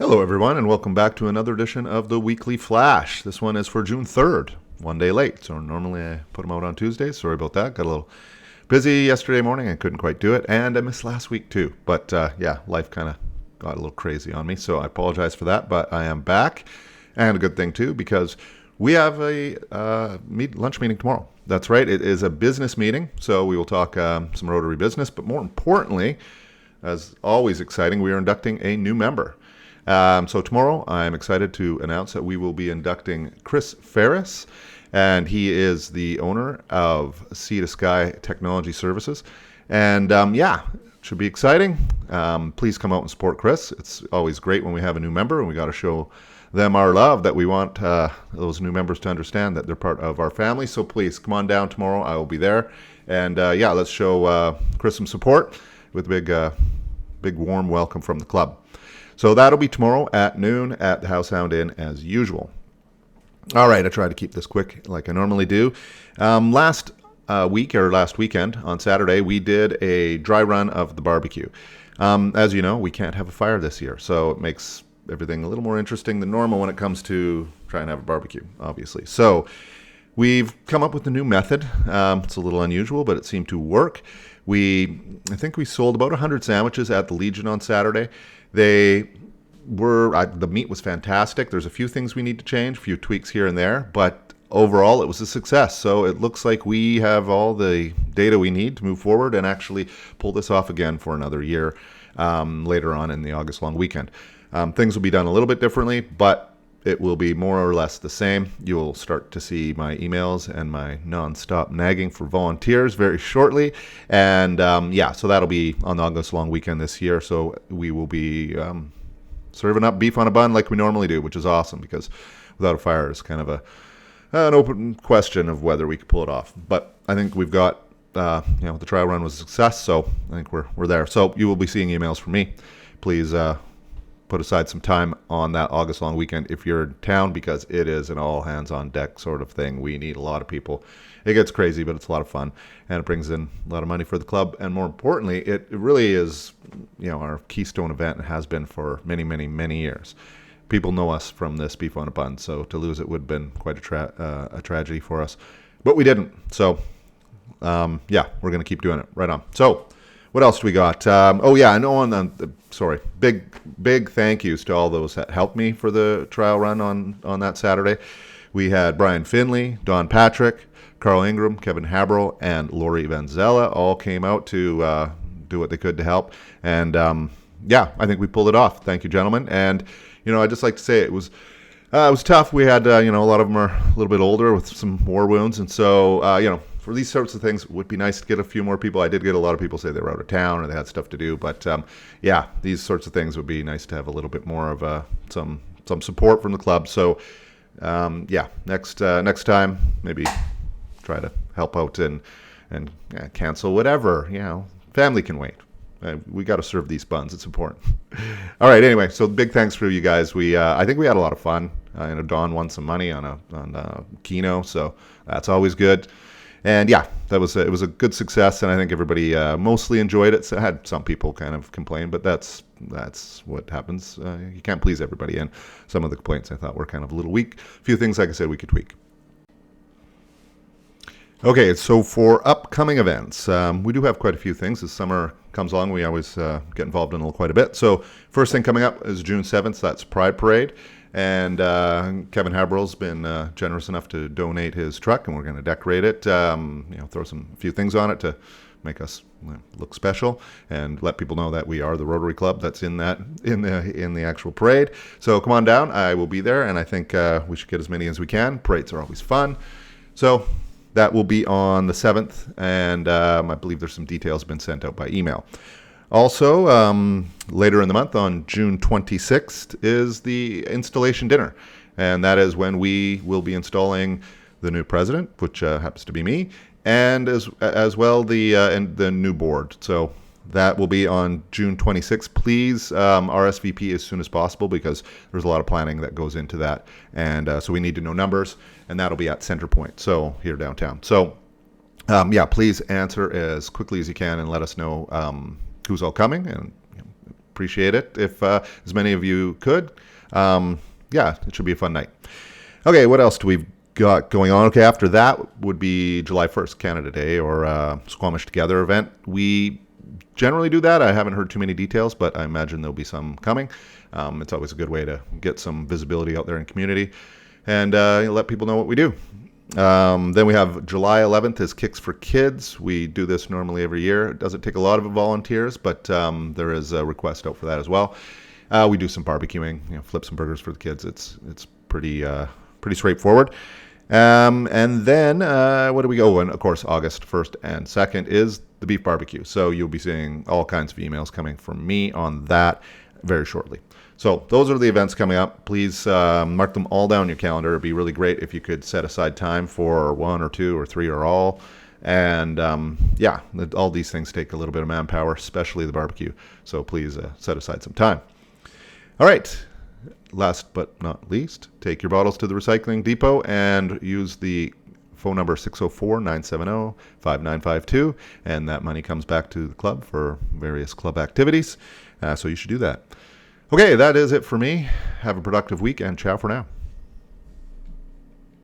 Hello, everyone, and welcome back to another edition of the Weekly Flash. This one is for June 3rd, one day late. So normally I put them out on Tuesdays. Sorry about that. Got a little busy yesterday morning and couldn't quite do it. And I missed last week too. But life kind of got a little crazy on me. So I apologize for that. But I am back. And a good thing too, because we have a lunch meeting tomorrow. That's right. It is a business meeting. So we will talk some Rotary business. But more importantly, as always exciting, we are inducting a new member. So tomorrow, I'm excited to announce that we will be inducting Chris Ferris, and he is the owner of Sea to Sky Technology Services. And should be exciting. Please come out and support Chris. It's always great when we have a new member, and we got to show them our love, that we want those new members to understand that they're part of our family. So please come on down tomorrow. I will be there. And let's show Chris some support with a big warm welcome from the club. So that'll be tomorrow at noon at the House Hound Inn as usual. All right, I try to keep this quick like I normally do. Last weekend on Saturday, we did a dry run of the barbecue. As you know, we can't have a fire this year, so it makes everything a little more interesting than normal when it comes to trying to have a barbecue, obviously. So we've come up with a new method. It's a little unusual, but it seemed to work. I think we sold about 100 sandwiches at the Legion on Saturday. The meat was fantastic. There's a few things we need to change, a few tweaks here and there, but overall it was a success. So it looks like we have all the data we need to move forward and actually pull this off again for another year later on in the August long weekend. Things will be done a little bit differently, but it will be more or less the same. You'll start to see my emails and my non-stop nagging for volunteers very shortly. And so that'll be on the August long weekend this year. So we will be serving up beef on a bun like we normally do, which is awesome, because without a fire is kind of an open question of whether we could pull it off. But I think we've got, the trial run was a success, so I think we're there. So you will be seeing emails from me. Please put aside some time on that August long weekend if you're in town, because it is an all hands on deck sort of thing. We need a lot of people. It gets crazy, but it's a lot of fun, and it brings in a lot of money for the club. And more importantly, it really is, our keystone event, and has been for many, many, many years. People know us from this beef on a bun, so to lose it would have been quite a tragedy for us, but we didn't. So we're going to keep doing it. Right on. So what else do we got? Big thank yous to all those that helped me for the trial run on that Saturday. We had Brian Finley, Don Patrick, Carl Ingram, Kevin Haberl, and Lori Vanzella all came out to do what they could to help. And I think we pulled it off. Thank you, gentlemen. And I'd just like to say it was tough. We had a lot of them are a little bit older with some war wounds, and so for these sorts of things, it would be nice to get a few more people. I did get a lot of people say they were out of town or they had stuff to do, but these sorts of things would be nice to have a little bit more of some support from the club. So next time maybe try to help out and cancel whatever. Family can wait. We got to serve these buns. It's important. All right. Anyway, so big thanks for you guys. I think we had a lot of fun. Don won some money on Keno, so that's always good. And it was a good success, and I think everybody mostly enjoyed it. So I had some people kind of complain, but that's what happens. You can't please everybody, and some of the complaints I thought were kind of a little weak. A few things, like I said, we could tweak. Okay, so for upcoming events, we do have quite a few things. As summer comes along, we always get involved in quite a bit. So first thing coming up is June 7th. That's Pride Parade. And Kevin Haberl's been generous enough to donate his truck, and we're going to decorate it, throw a few things on it to make us look special and let people know that we are the Rotary Club that's in the actual parade. So come on down. I will be there, and I think we should get as many as we can. Parades are always fun. So that will be on the 7th, and I believe there's some details been sent out by email. Also, later in the month, on June 26th, is the installation dinner. And that is when we will be installing the new president, which happens to be me, and as well the new board. So that will be on June 26th. Please RSVP as soon as possible, because there's a lot of planning that goes into that. And so we need to know numbers, and that'll be at Center Point, so here downtown. So, please answer as quickly as you can and let us know who's all coming, and appreciate it if as many of you could. Yeah, it should be a fun night. Okay, what else do we got going on? Okay, after that would be July 1st, Canada Day, or Squamish Together event. We generally do that. I haven't heard too many details, but I imagine there'll be some coming. It's always a good way to get some visibility out there in the community and let people know what we do. Then we have July 11th is Kicks for Kids. We do this normally every year. It doesn't take a lot of volunteers, but there is a request out for that as well. We do some barbecuing, flip some burgers for the kids. It's pretty straightforward. And then what do we go? And of course, August 1st and 2nd is the beef barbecue. So you'll be seeing all kinds of emails coming from me on that very shortly. So those are the events coming up. Please mark them all down in your calendar. It'd be really great if you could set aside time for one or two or three or all. And all these things take a little bit of manpower, especially the barbecue. So please set aside some time. All right. Last but not least, take your bottles to the recycling depot and use the phone number 604-970-5952, and that money comes back to the club for various club activities. So you should do that. Okay, that is it for me. Have a productive week, and ciao for now.